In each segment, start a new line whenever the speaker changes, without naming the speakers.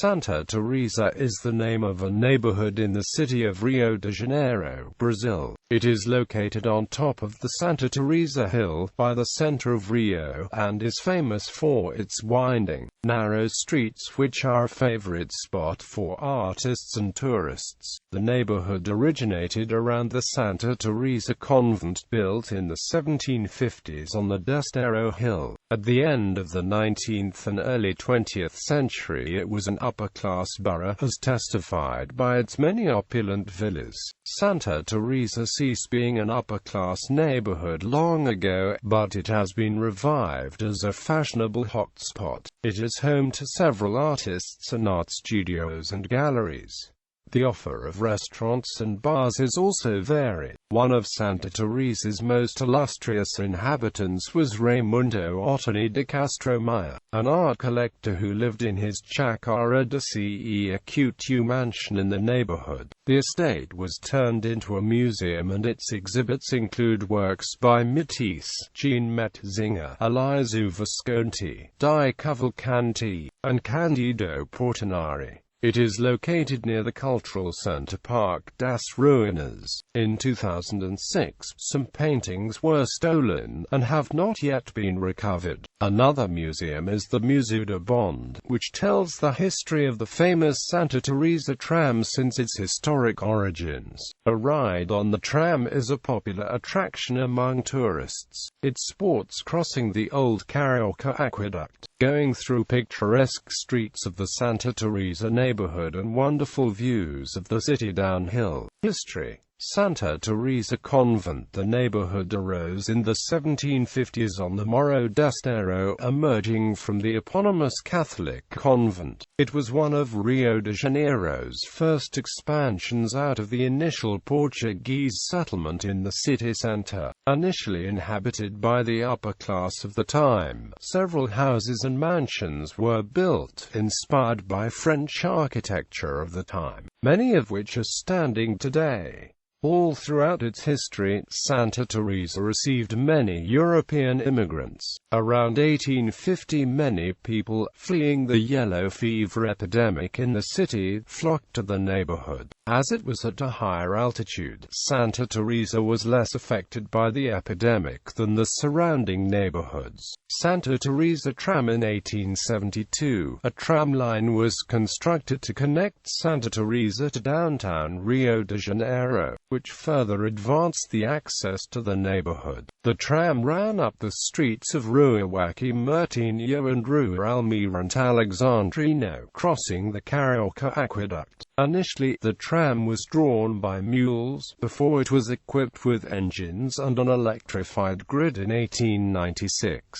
Santa Teresa is the name of a neighborhood in the city of Rio de Janeiro, Brazil. It is located on top of the Santa Teresa hill, by the center of Rio, and is famous for its winding, narrow streets which are a favorite spot for artists and tourists. The neighborhood originated around the Santa Teresa Convent, built in the 1750s on the Desterro hill. At the end of the 19th and early 20th century it was an upper-class borough, as testified by its many opulent villas. Santa Teresa ceased being an upper-class neighborhood long ago, but it has been revived as a fashionable hotspot. It is home to several artists and art studios and galleries. The offer of restaurants and bars is also varied. One of Santa Teresa's most illustrious inhabitants was Raimundo Otoni de Castro Maia, an art collector who lived in his Chácara de Sé mansion in the neighborhood. The estate was turned into a museum and its exhibits include works by Matisse, Jean Metzinger, Elizeu Visconti, Di Cavalcanti, and Candido Portinari. It is located near the cultural center Parque das Ruínas. In 2006, some paintings were stolen, and have not yet been recovered. Another museum is the Museu de Bond, which tells the history of the famous Santa Teresa tram since its historic origins. A ride on the tram is a popular attraction among tourists. It sports crossing the old Carioca aqueduct, going through picturesque streets of the Santa Teresa neighborhood and wonderful views of the city downhill. History. Santa Teresa Convent. The neighborhood arose in the 1750s on the Morro Desterro, emerging from the eponymous Catholic convent. It was one of Rio de Janeiro's first expansions out of the initial Portuguese settlement in the city center. Initially inhabited by the upper class of the time, several houses and mansions were built, inspired by French architecture of the time, many of which are standing today. All throughout its history, Santa Teresa received many European immigrants. Around 1850, many people, fleeing the yellow fever epidemic in the city, flocked to the neighborhood. As it was at a higher altitude, Santa Teresa was less affected by the epidemic than the surrounding neighborhoods. Santa Teresa Tram. In 1872, a tram line was constructed to connect Santa Teresa to downtown Rio de Janeiro, which further advanced the access to the neighborhood. The tram ran up the streets of Rua Joaquim Murtinho and Rua Almirante Alexandrino, crossing the Carioca aqueduct. Initially, the tram was drawn by mules, before it was equipped with engines and an electrified grid in 1896.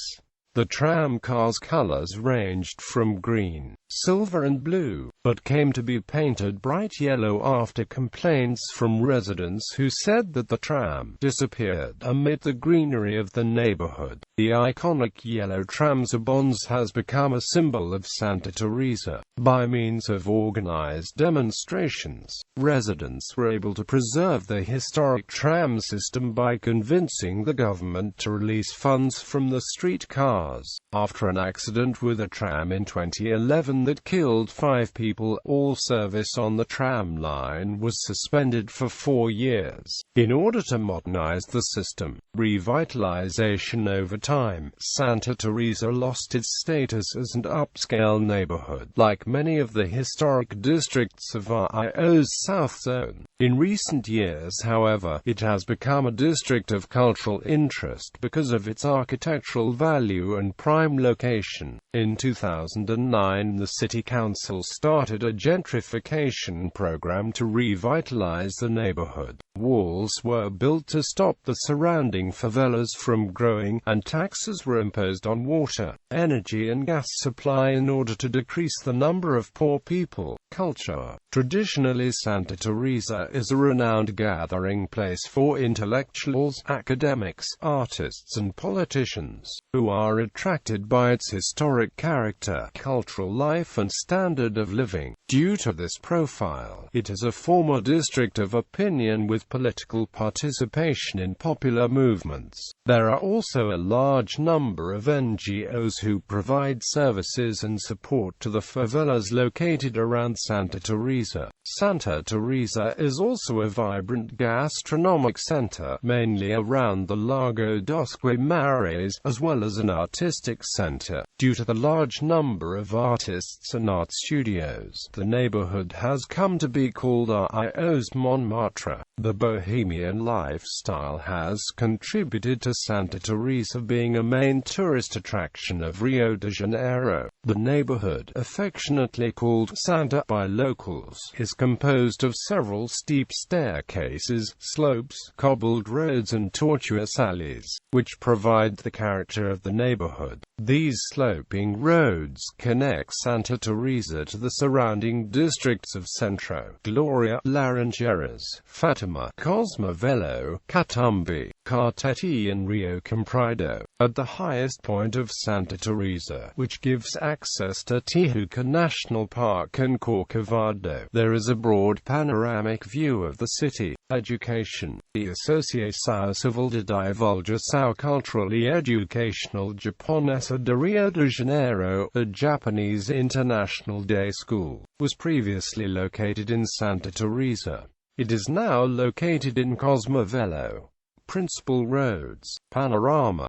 The tram car's colors ranged from green, silver and blue, but came to be painted bright yellow after complaints from residents who said that the tram disappeared amid the greenery of the neighborhood. The iconic yellow tram's bonds has become a symbol of Santa Teresa. By means of organized demonstrations, residents were able to preserve the historic tram system by convincing the government to release funds from the streetcars. After an accident with a tram in 2011 that killed 5 people, all service on the tram line was suspended for 4 years. In order to modernize the system, revitalization over time, Santa Teresa lost its status as an upscale neighborhood, like many of the historic districts of Rio's South Zone. In recent years, however, it has become a district of cultural interest because of its architectural value and prime location. In 2009, the City Council started a gentrification program to revitalize the neighborhood. Walls were built to stop the surrounding favelas from growing, and taxes were imposed on water, energy and gas supply in order to decrease the number of poor people. Culture. Traditionally, Santa Teresa Teresa is a renowned gathering place for intellectuals, academics, artists and politicians, who are attracted by its historic character, cultural life and standard of living. Due to this profile, it is a former district of opinion with political participation in popular movements. There are also a large number of NGOs who provide services and support to the favelas located around Santa Teresa. Santa Teresa is also a vibrant gastronomic center, mainly around the Lago dos Guimarães, as well as an artistic center. Due to the large number of artists and art studios, the neighborhood has come to be called Rio's Montmartre. The bohemian lifestyle has contributed to Santa Teresa being a main tourist attraction of Rio de Janeiro. The neighborhood, affectionately called Santa by locals, is composed of several steep staircases, slopes, cobbled roads and tortuous alleys, which provide the character of the neighborhood. These sloping roads connect Santa Teresa to the surrounding districts of Centro, Gloria, Laranjeiras, Fatima, Cosmovelo, Catumbi, Cartete and Rio Comprido. At the highest point of Santa Teresa, which gives access to Tijuca National Park and Corcovado, there is a broad panoramic view of the city. Education. The Associação Civil de Divulgação Cultural e Educacional Japonesa de Rio de Janeiro, a Japanese international day school, was previously located in Santa Teresa. It is now located in Cosmovelo. Principal roads. Panorama.